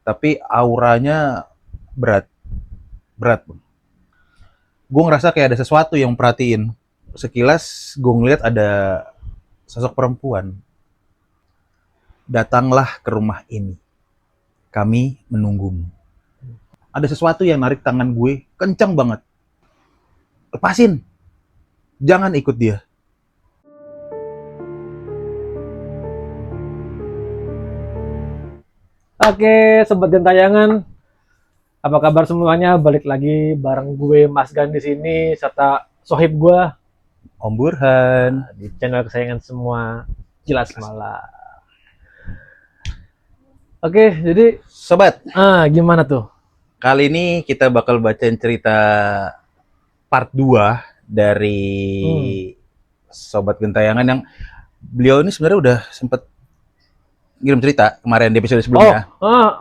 tapi auranya berat, berat. Gue ngerasa kayak ada sesuatu yang perhatiin. Sekilas gue ngeliat ada sosok perempuan. Datanglah ke rumah ini. Kami menunggumu. Ada sesuatu yang narik tangan gue, kencang banget. Lepasin. Jangan ikut dia. Oke, sobat gentayangan, apa kabar semuanya? Balik lagi bareng gue Mas Gan di sini serta sohib gue Om Burhan. di channel kesayangan semua, Kilas Malam. Oke, jadi Sobat, gimana tuh? kali ini kita bakal bacain cerita part 2 dari Sobat Gentayangan yang beliau ini sebenarnya udah sempet ngirim cerita kemarin di episode sebelumnya.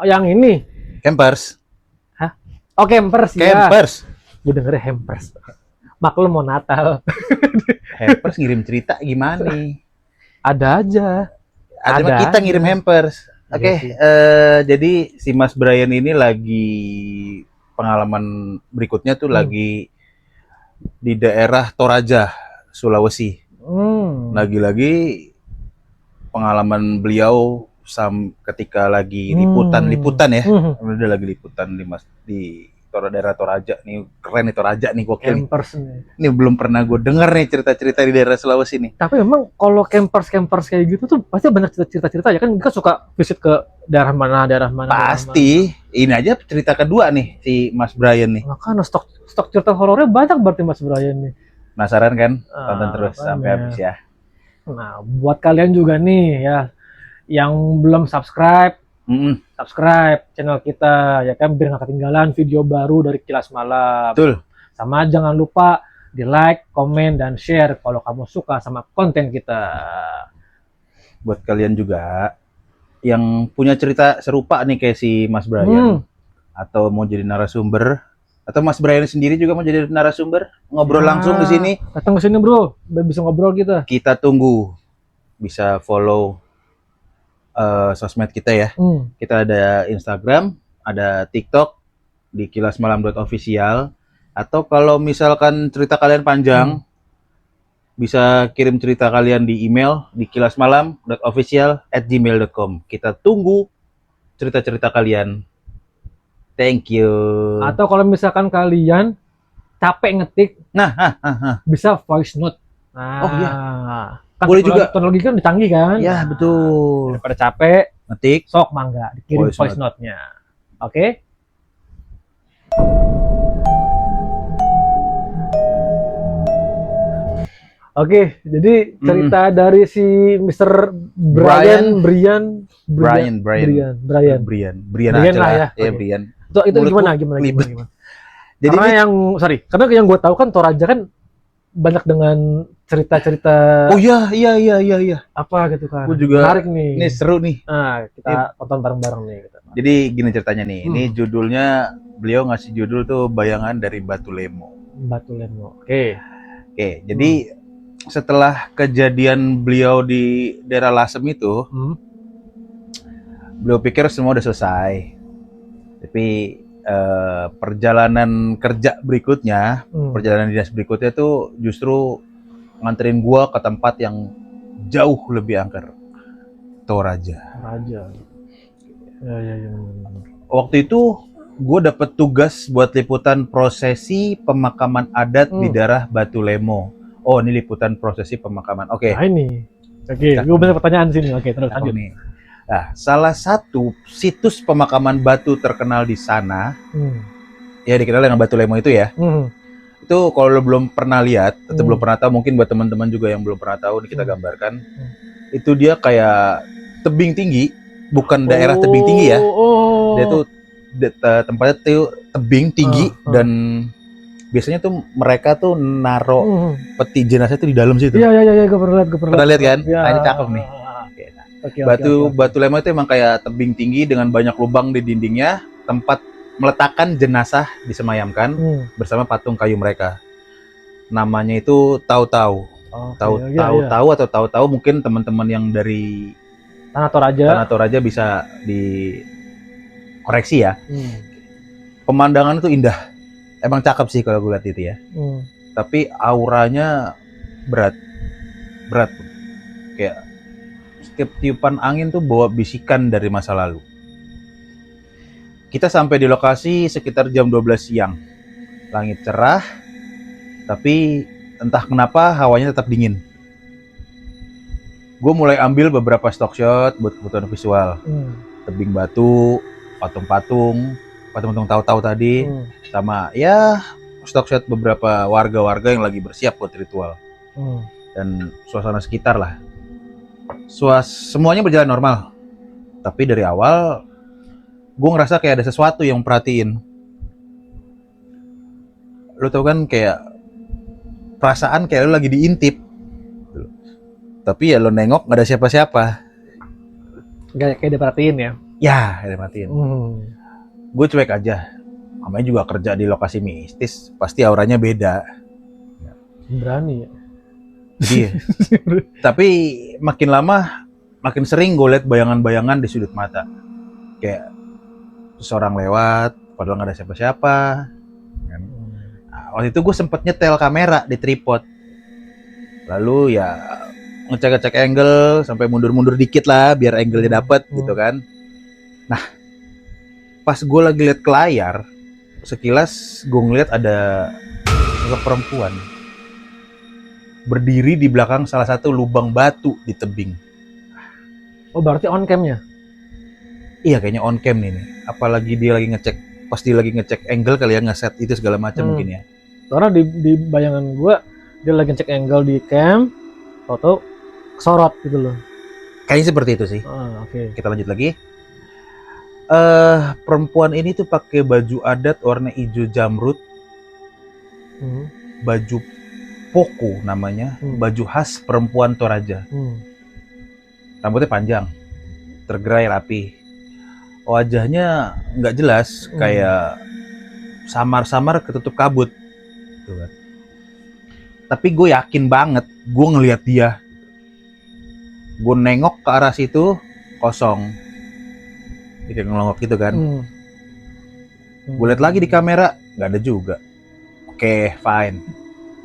Yang ini. Campers. Hah? Oh, Campers ya. Campers. Gue dengernya Hampers. Maklum mau Natal. Hampers ngirim cerita gimana nih? Ada aja. Ada kita ngirim hampers. Oke, jadi si Mas Brian ini lagi pengalaman berikutnya tuh lagi di daerah Toraja, Sulawesi. Lagi-lagi pengalaman beliau ketika lagi liputan ya. Udah lagi liputan di daerah Toraja nih, keren nih Toraja nih, gokil. Campers nih. Ini belum pernah gue denger nih cerita-cerita di daerah Sulawesi nih. Tapi memang kalau campers kayak gitu tuh pasti banyak cerita-cerita ya kan, kita suka visit ke daerah mana. Pasti. Ini aja cerita kedua nih si Mas Brian nih. Makanya stok cerita horornya banyak berarti Mas Brian nih. Penasaran kan? Tonton terus sampai habis ya. Nah, buat kalian juga nih ya yang belum subscribe channel kita ya kan, biar nggak ketinggalan video baru dari Kilas Malam. Betul. Sama jangan lupa di like, komen, dan share kalau kamu suka sama konten kita. Buat kalian juga yang punya cerita serupa nih kayak si Mas Brian, atau mau jadi narasumber, atau Mas Brian sendiri juga mau jadi narasumber, ngobrol langsung di sini. Datang ke sini bro, biar bisa ngobrol kita. Kita tunggu. Bisa follow sosmed kita ya. Kita ada Instagram, ada TikTok di kilasmalam.official. Atau kalau misalkan cerita kalian panjang, bisa kirim cerita kalian di email di kilasmalam.official@gmail.com. Kita tunggu cerita-cerita kalian. Thank you. Atau kalau misalkan kalian capek ngetik, bisa voice note. Oh iya. Kan boleh juga. Teknologi kan dicanggih kan? Ya betul. Daripada capek ngetik, sok mangga dikirim voice note-nya. Oke? Oke, jadi cerita dari si Mr. Brian lah ya. Brian. Itu gimana? Jadi karena yang gue tahu kan Toraja kan banyak dengan cerita-cerita. Oh iya. Apa gitu kan? Gue juga menarik nih. Ini seru nih. Nah, kita tonton bareng-bareng nih. Gitu. Jadi gini ceritanya nih. Ini judulnya, beliau ngasih judul tuh Bayangan dari Batu Lemo. Oke. Jadi setelah kejadian beliau di daerah Lasem itu, beliau pikir semua udah selesai. Tapi perjalanan kerja berikutnya, perjalanan dinas berikutnya tuh justru nganterin gua ke tempat yang jauh lebih angker, Toraja. Ya. Waktu itu gua dapet tugas buat liputan prosesi pemakaman adat di daerah Batu Lemo. Oh, ini liputan prosesi pemakaman. Oke. Nah, ini. Oke, gue banyak pertanyaan sini. Oke, terus lanjut nih. Nah, salah satu situs pemakaman batu terkenal di sana, ya dikenal dengan Batu Lemo itu ya. Itu kalau lo belum pernah lihat atau belum pernah tahu, mungkin buat teman-teman juga yang belum pernah tahu, kita gambarkan. Itu dia kayak tebing tinggi, bukan daerah tebing tinggi ya. Dia tuh tempatnya tuh tebing tinggi dan biasanya tuh mereka tuh naro peti jenazah tuh di dalam situ. Iya, gue pernah lihat. Pernah lihat kan? Ya. Nah, ini cakep nih. Batu Lemo itu emang kayak tebing tinggi dengan banyak lubang di dindingnya, tempat meletakkan jenazah disemayamkan bersama patung kayu mereka. Namanya itu Tahu-Tahu. Tahu-Tahu mungkin teman-teman yang dari Tanah Toraja bisa di koreksi ya. Pemandangan itu indah. Emang cakep sih kalau gue lihat itu ya. Tapi auranya berat. Kayak setiap tiupan angin tuh bawa bisikan dari masa lalu. Kita sampai di lokasi sekitar jam 12 siang. Langit cerah, tapi entah kenapa hawanya tetap dingin. Gue mulai ambil beberapa stock shot buat kebutuhan visual. Tebing batu, patung-patung tahu-tahu tadi, sama ya stock shot beberapa warga-warga yang lagi bersiap buat ritual. Dan suasana sekitar lah. Semuanya berjalan normal. Tapi dari awal gue ngerasa kayak ada sesuatu yang perhatiin. Lo tau kan kayak perasaan kayak lo lagi diintip. Tapi ya lo nengok gak ada siapa-siapa. Gak kayak diperhatiin ya? Ya, kayak diperhatiin. Gue cuek aja. Namanya juga kerja di lokasi mistis, pasti auranya beda. Berani ya? Iya. Tapi makin lama, makin sering gue liat bayangan-bayangan di sudut mata. Kayak seseorang lewat, padahal gak ada siapa-siapa. Nah, waktu itu gue sempet nyetel kamera di tripod. Lalu ya ngecek angle sampai mundur-mundur dikit lah biar angle-nya dapet gitu kan. Nah, pas gue lagi liat ke layar, sekilas gue ngeliat ada sosok perempuan berdiri di belakang salah satu lubang batu di tebing. Oh, berarti on cam-nya? Iya, kayaknya on cam nih. Apalagi dia lagi ngecek, pas dia lagi ngecek angle kali ya, ngeset itu segala macam mungkin ya. Karena di bayangan gue dia lagi ngecek angle di cam, atau kesorot gitu loh. Kayaknya seperti itu sih. Oke. Kita lanjut lagi. Perempuan ini tuh pakai baju adat warna hijau jamrut, baju poko namanya, baju khas perempuan Toraja. Rambutnya panjang, tergerai rapi. Wajahnya nggak jelas, kayak samar-samar ketutup kabut. Tuh kan. Tapi gue yakin banget, gue ngelihat dia. Gue nengok ke arah situ, kosong. Dia kayak ngelongok gitu kan. Gue lihat lagi di kamera, nggak ada juga. Oke, fine.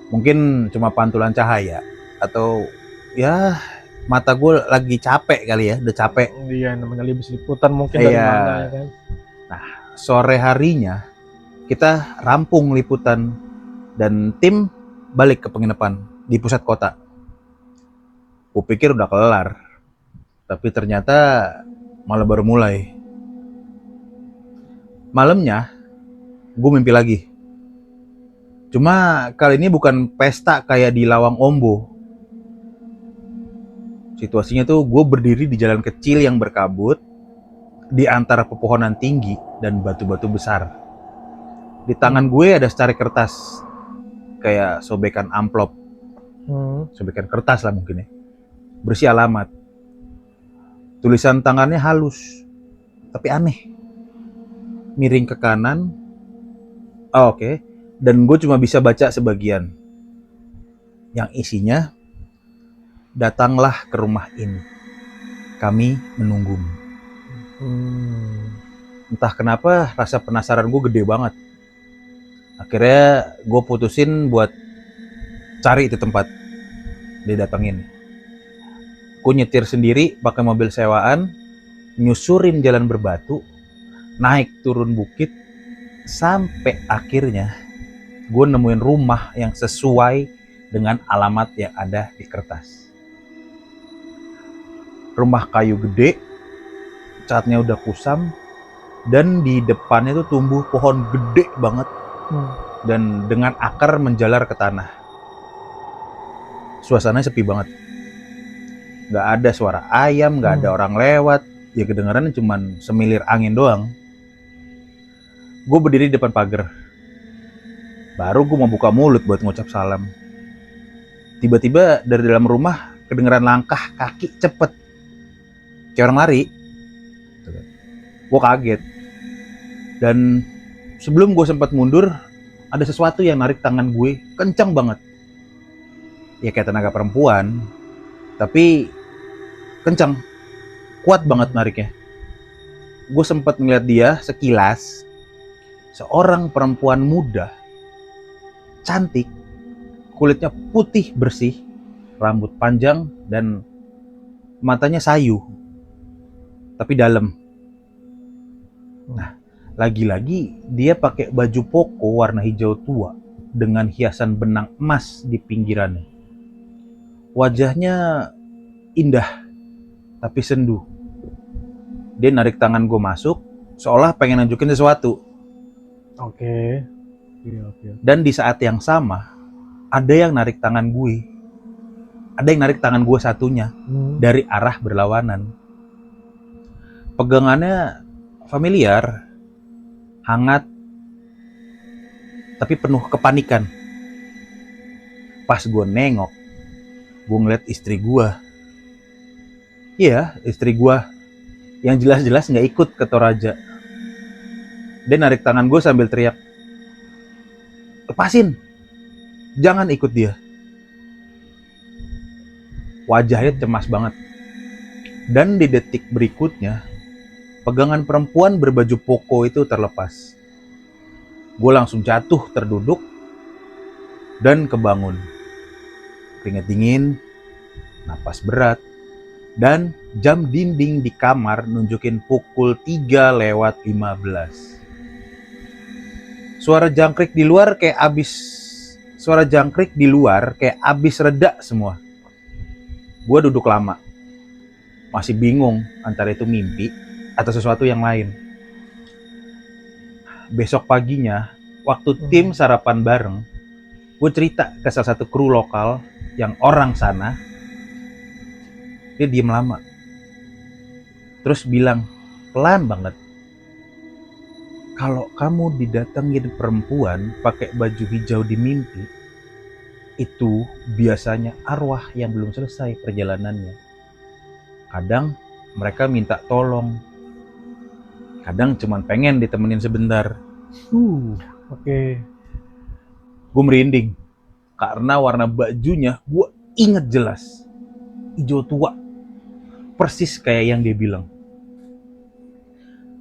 Mungkin cuma pantulan cahaya. Atau ya mata gue lagi capek kali ya, udah capek. Iya, namanya liputan mungkin dari mana ya kan. Nah, sore harinya kita rampung liputan dan tim balik ke penginapan di pusat kota. Gue pikir udah kelar, tapi ternyata malah baru mulai. Malamnya, gue mimpi lagi. Cuma kali ini bukan pesta kayak di Lawang Ombo. Situasinya tuh gue berdiri di jalan kecil yang berkabut, di antara pepohonan tinggi dan batu-batu besar. Di tangan gue ada secari kertas, kayak sobekan amplop, sobekan kertas lah mungkin ya, berisi alamat. Tulisan tangannya halus, tapi aneh. Miring ke kanan. Oke. Dan gue cuma bisa baca sebagian. Yang isinya, datanglah ke rumah ini. Kami menunggumu. Entah kenapa rasa penasaran gue gede banget. Akhirnya gue putusin buat cari itu tempat. Didatengin. Gue nyetir sendiri pakai mobil sewaan, nyusurin jalan berbatu, naik turun bukit, sampai akhirnya gue nemuin rumah yang sesuai dengan alamat yang ada di kertas. Rumah kayu gede, catnya udah kusam, dan di depannya tuh tumbuh pohon gede banget, dan dengan akar menjalar ke tanah. Suasananya sepi banget. Gak ada suara ayam, gak ada orang lewat, ya kedengaran cuman semilir angin doang. Gue berdiri di depan pagar. Baru gue mau buka mulut buat ngucap salam. Tiba-tiba dari dalam rumah kedengeran langkah kaki cepet. Kayak orang lari. Gue kaget. Dan sebelum gue sempat mundur, ada sesuatu yang narik tangan gue kencang banget. Ya kayak tenaga perempuan, tapi kencang, kuat banget nariknya. gue sempat ngeliat dia sekilas, seorang perempuan muda, cantik, kulitnya putih bersih, rambut panjang dan matanya sayu, tapi dalam. Nah, lagi-lagi dia pakai baju poko warna hijau tua dengan hiasan benang emas di pinggirannya. Wajahnya indah, tapi sendu. Dia narik tangan gue masuk, seolah pengen nunjukin sesuatu. Oke. Dan di saat yang sama, ada yang narik tangan gue. Ada yang narik tangan gue satunya dari arah berlawanan. Pegangannya familiar, hangat, tapi penuh kepanikan. Pas gue nengok, gue ngeliat istri gue. Iya, istri gue yang jelas-jelas nggak ikut ke Toraja. Dia narik tangan gue sambil teriak, lepasin, jangan ikut dia. Wajahnya cemas banget. Dan di detik berikutnya, pegangan perempuan berbaju poko itu terlepas. Gue langsung jatuh terduduk dan kebangun. Keringat dingin, napas berat, dan jam dinding di kamar nunjukin pukul 3:15. Suara jangkrik di luar kayak abis reda semua. Gue duduk lama, masih bingung antara itu mimpi atau sesuatu yang lain. Besok paginya, waktu tim sarapan bareng, gue cerita ke salah satu kru lokal yang orang sana. Dia diem lama, terus bilang pelan banget, kalau kamu didatengin perempuan pakai baju hijau di mimpi, itu biasanya arwah yang belum selesai perjalanannya. Kadang mereka minta tolong, kadang cuma pengen ditemenin sebentar. Oke. Gue merinding karena warna bajunya gue inget jelas, hijau tua, persis kayak yang dia bilang.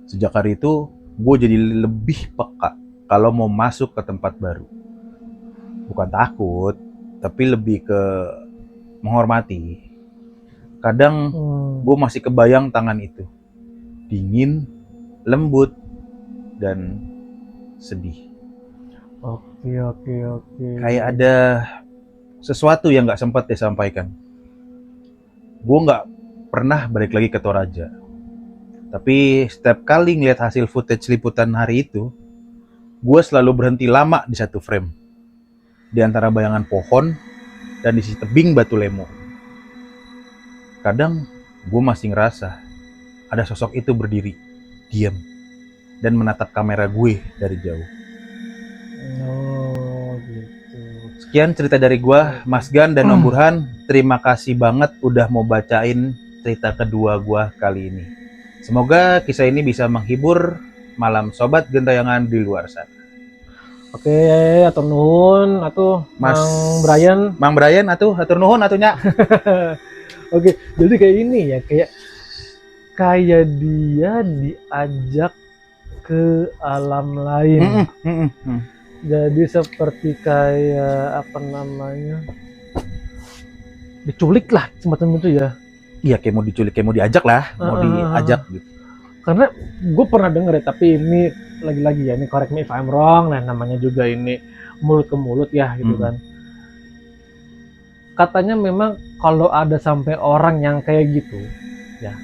Sejak hari itu gue jadi lebih peka kalau mau masuk ke tempat baru. Bukan takut, tapi lebih ke menghormati. Kadang gue masih kebayang tangan itu, dingin, lembut, dan sedih. Oke. Kayak ada sesuatu yang gak sempat disampaikan. Gue gak pernah balik lagi ke Toraja. Tapi setiap kali ngeliat hasil footage liputan hari itu, gue selalu berhenti lama di satu frame. Di antara bayangan pohon dan di sisi tebing Batu Lemo. Kadang gue masih ngerasa ada sosok itu berdiri, diam, dan menatap kamera gue dari jauh. Oh, gitu. Sekian cerita dari gue, Mas Gan dan Om Burhan. Terima kasih banget udah mau bacain cerita kedua gue kali ini. Semoga kisah ini bisa menghibur malam sobat gentayangan di luar sana. Oke, atur nuhun, atuh Mas Mang Brian, atuh atur nuhun atunya. Oke, jadi kayak ini ya, kayak dia diajak ke alam lain. Jadi seperti kayak diculik lah semacam itu ya. Iya, kayak mau diculik, kayak mau diajak lah, mau diajak gitu. Karena gue pernah denger ya, tapi ini lagi-lagi ya, ini correct me if I'm wrong, nah namanya juga ini mulut ke mulut ya gitu kan. Katanya memang kalau ada sampai orang yang kayak gitu ya,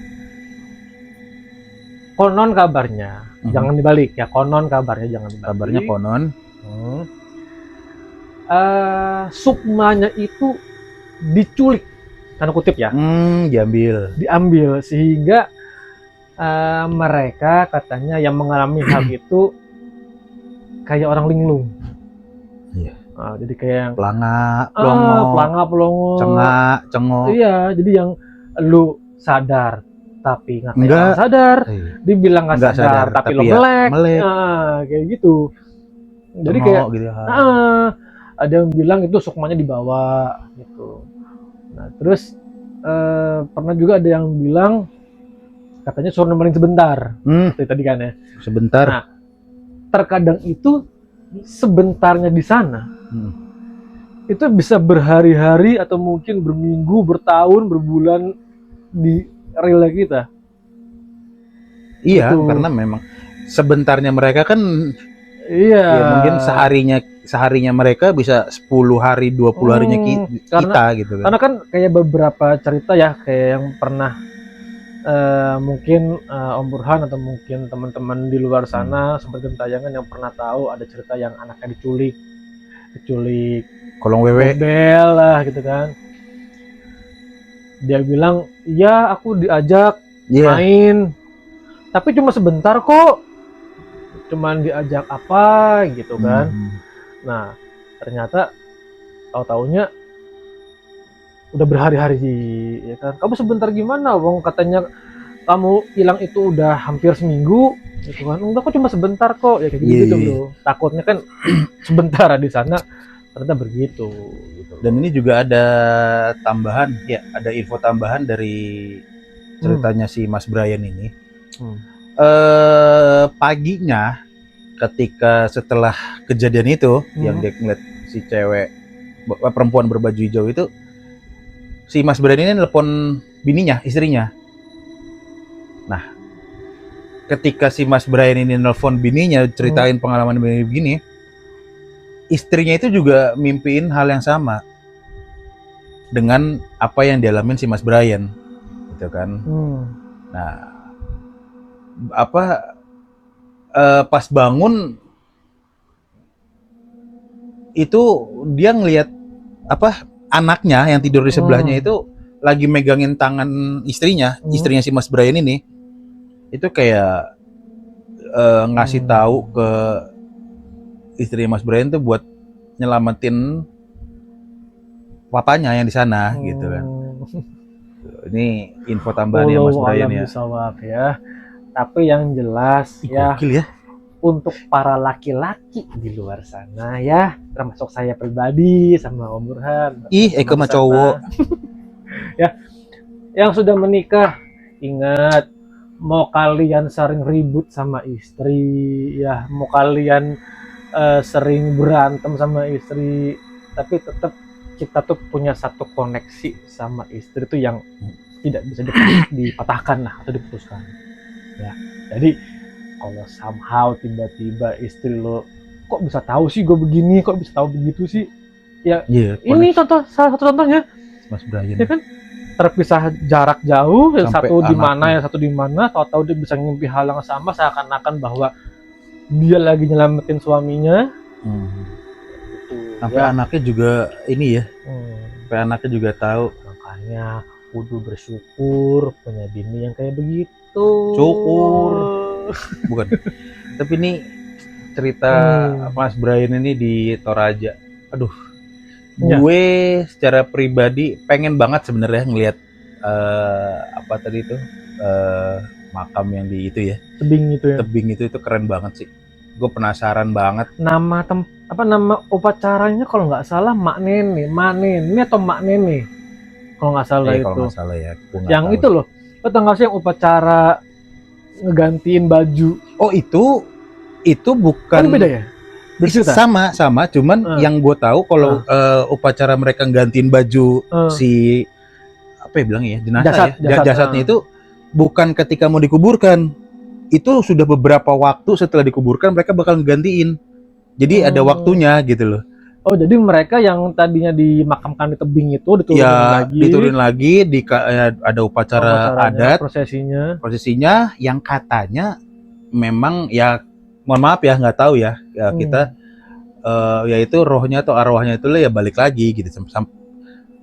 konon kabarnya jangan dibalik ya, konon kabarnya jangan dibalik. Kabarnya konon sukmanya itu diculik, tanda kutip ya, diambil sehingga mereka katanya yang mengalami hal itu kayak orang linglung. Iya. Jadi kayak yang pelanga, pelongo, cengok. Iya, jadi yang lu sadar tapi nggak sadar, dibilang nggak sadar tapi lo melek. Kayak gitu. Jadi kayak gitu, ada yang bilang itu sukmanya dibawa gitu. Nah terus pernah juga ada yang bilang katanya suruh nemenin sebentar. Tadi kan ya. Sebentar. Nah, terkadang itu sebentarnya di sana itu bisa berhari-hari atau mungkin berminggu, bertahun, berbulan di rela kita. Iya, itu. Karena memang sebentarnya mereka kan ya mungkin seharinya mereka bisa 10 hari, 20 harinya kita gitu kan. Karena kan kayak beberapa cerita ya, kayak yang pernah mungkin Om Burhan atau mungkin teman-teman di luar sana seperti tayangan yang pernah tahu ada cerita yang anaknya diculik kolong wewe bel lah gitu kan. Dia bilang, "Iya, aku diajak main. Tapi cuma sebentar kok. Cuman diajak apa gitu kan." Nah, ternyata tahu-taunya udah berhari-hari ya kan. "Kamu sebentar gimana? Wong katanya kamu hilang itu udah hampir seminggu." Gitu kan. "Enggak kok, cuma sebentar kok." Ya kayak gitu bro. Takutnya kan sebentar di sana ternyata begitu gitu. Dan ini juga ada tambahan ya, ada info tambahan dari ceritanya si Mas Brian ini. Paginya ketika setelah kejadian itu yang dia ngeliat si cewek perempuan berbaju hijau itu, si Mas Brian ini nelpon bininya, istrinya. Nah, ketika si Mas Brian ini nelpon bininya ceritain pengalaman begini, istrinya itu juga mimpiin hal yang sama dengan apa yang dialamin si Mas Brian, gitu kan. Nah, pas bangun itu dia ngelihat anaknya yang tidur di sebelahnya itu lagi megangin tangan istrinya si Mas Brian ini. Itu kayak ngasih tahu ke istri Mas Brian tuh buat nyelamatin papanya yang di sana gitu kan. Ini info tambahan ya Mas Brian ya. Ya. Tapi yang jelas ya, untuk para laki-laki di luar sana ya, termasuk saya pribadi sama Om Burhan. Eka mah cowok. Ya, yang sudah menikah, ingat, mau kalian sering ribut sama istri, ya, mau kalian sering berantem sama istri, tapi tetap kita tuh punya satu koneksi sama istri tuh yang tidak bisa dipatahkan lah atau diputuskan. Ya, jadi kalau somehow tiba-tiba istri lo kok bisa tahu sih gue begini, kok bisa tahu begitu sih, ya ini salah satu contohnya Mas Brian. Ya kan, terpisah jarak jauh, yang satu di mana, yang satu di mana, tahu-tahu dia bisa ngimpi hal yang sama seakan-akan bahwa dia lagi nyelamatin suaminya. Gitu, sampai anaknya juga ini ya, sampai anaknya juga tahu. Makanya kudu bersyukur punya bini yang kayak begitu. Syukur. Bukan. Tapi ini cerita Mas Brian ini di Toraja. Aduh, gue secara pribadi pengen banget sebenarnya ngelihat tadi itu makam yang di itu ya. Tebing itu keren banget sih. Gue penasaran banget. Nama upacaranya kalau nggak salah Mak Nene atau Mak Nene kalau nggak salah itu. Kalau nggak salah ya. Yang tahu. Itu loh. Lo tau nggak sih yang upacara ngegantiin baju? Oh itu bukan. Beda ya? Sama, cuman yang gue tahu kalau upacara mereka gantiin baju si jasadnya itu bukan ketika mau dikuburkan, itu sudah beberapa waktu setelah dikuburkan mereka bakal ngegantiin, jadi ada waktunya gitu loh. Oh, jadi mereka yang tadinya dimakamkan di tebing itu diturunin lagi, ada upacara adat, prosesinya yang katanya memang ya, mohon maaf ya, nggak tahu ya, kita yaitu rohnya atau arwahnya itu ya balik lagi gitu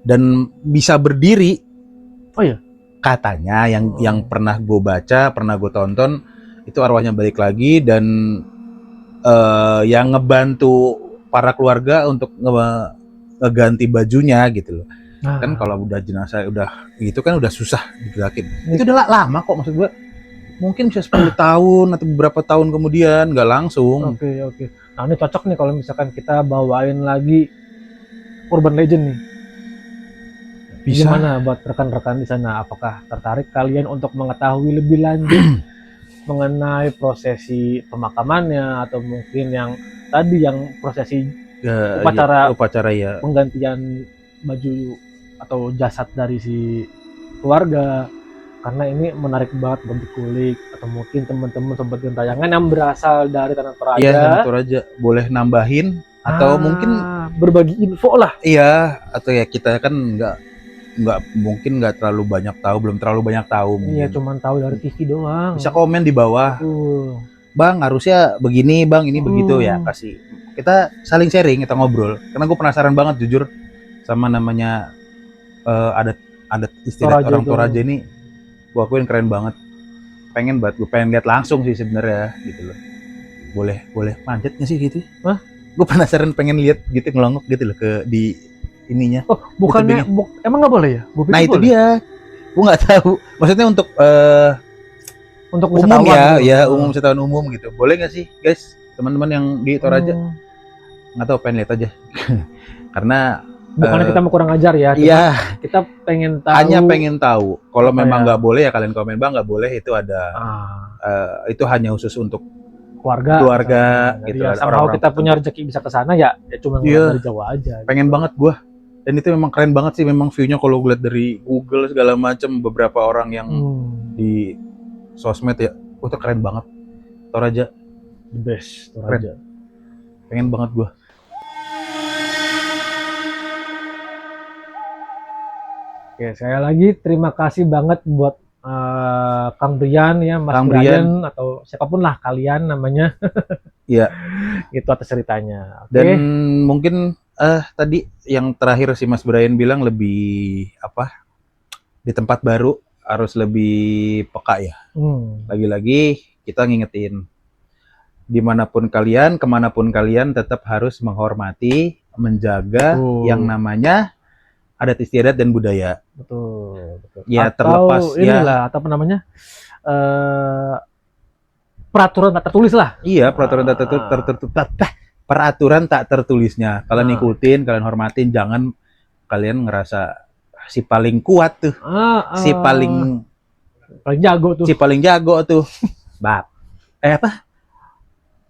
dan bisa berdiri. Oh ya, katanya yang pernah gue baca, pernah gue tonton, itu arwahnya balik lagi dan yang ngebantu para keluarga untuk ngeganti bajunya gitu loh. Kan kalau udah jenazah udah gitu kan udah susah digerakin. Itu udah lama kok, maksud gue mungkin bisa 10 tahun atau beberapa tahun kemudian, nggak langsung. Oke. Nah, ini cocok nih kalau misalkan kita bawain lagi Urban Legend nih. Bisa. Gimana buat rekan-rekan di sana? Apakah tertarik kalian untuk mengetahui lebih lanjut mengenai prosesi pemakamannya, atau mungkin yang tadi yang prosesi upacara ya. penggantian baju atau jasad dari si keluarga? Karena ini menarik banget buat dikulik, atau mungkin teman-teman sobat gentayangan yang berasal dari Tanah Toraja. Iya, Tanah Toraja boleh nambahin atau mungkin berbagi info lah. Iya, atau ya kita kan mungkin nggak terlalu banyak tahu, belum terlalu banyak tahu. Iya, cuman tahu dari TV doang. Bisa komen di bawah. Bang, harusnya begini, Bang, ini begitu ya, kasih. Kita saling sharing, kita ngobrol. Karena gue penasaran banget jujur sama namanya adat istiadat orang Toraja ini. Gue akuin keren banget. Pengen banget, gue pengen lihat langsung sih sebenarnya gitu loh. Boleh manjat nggak sih gitu? Hah? Gue penasaran pengen lihat gitu, ngelongok gitu loh ke di ininya. Oh, bukannya emang nggak boleh ya? Nah itu boleh. Dia, gue nggak tahu. Maksudnya untuk umum ya, umum wisatawan umum gitu. Boleh nggak sih, guys, teman-teman yang di Toraja? Nggak tahu, pengen lihat aja. Karena bukannya kita mau kurang ajar ya? Iya. Kita pengen tahu. Hanya pengen tahu. Kalau memang nggak boleh ya kalian komen, Bang, nggak boleh, itu ada. Itu hanya khusus untuk keluarga gitu. Ya, sama kita punya rezeki bisa ke sana ya cuma dari Jawa aja. Pengen banget gua. Dan itu memang keren banget sih, memang view-nya kalau gue lihat dari Google segala macam, beberapa orang yang di sosmed ya, itu keren banget. Toraja the best, Toraja. Pengen banget gua. Oke, sekali lagi terima kasih banget buat Kang Brian ya, Mas Brian atau siapapun lah kalian namanya. Iya. Itu atas ceritanya. Dan mungkin tadi yang terakhir si Mas Brian bilang lebih di tempat baru harus lebih peka ya. Lagi-lagi kita ngingetin, dimanapun kalian, kemanapun kalian, tetap harus menghormati, menjaga yang namanya adat istiadat dan budaya. Betul. Ya, atau terlepas inilah, atau apa namanya, peraturan tak tertulis lah. Iya, peraturan tak tertulisnya. Kalian ikutin, kalian hormatin, jangan kalian ngerasa si paling kuat tuh, si paling jago tuh. Bab.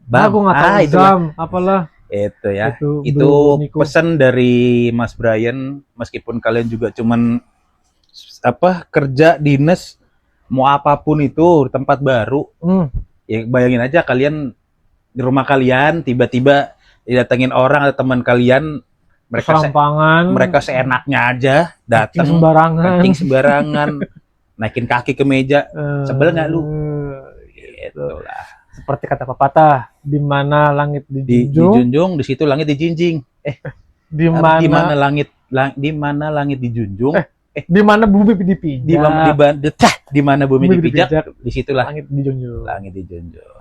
Aku nggak tahu apalah. Itu ya. Itu pesan dari Mas Brian, meskipun kalian juga cuman kerja dinas, mau apapun itu tempat baru. Ya bayangin aja kalian di rumah kalian tiba-tiba didatengin orang atau teman kalian, mereka seenaknya aja datang kencing sembarangan, naikin kaki ke meja, sebel nggak lu? Itulah. Seperti kata pepatah, di mana langit dijunjung, di situ langit dijinjing. Di mana langit dijunjung, di mana bumi dipijak. Di mana bumi dipijak, disitulah langit dijunjung.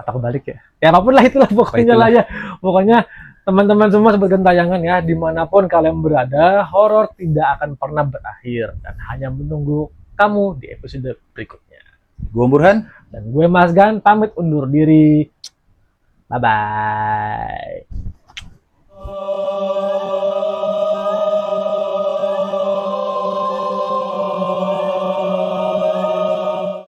Atau kebalik ya. Ya apapun lah itulah pokoknya lah ya. Pokoknya teman-teman semua sobat gentayangan ya, dimanapun kalian berada, horor tidak akan pernah berakhir dan hanya menunggu kamu di episode berikutnya. Gue Burhan dan gue Mas Gan pamit undur diri. Bye bye.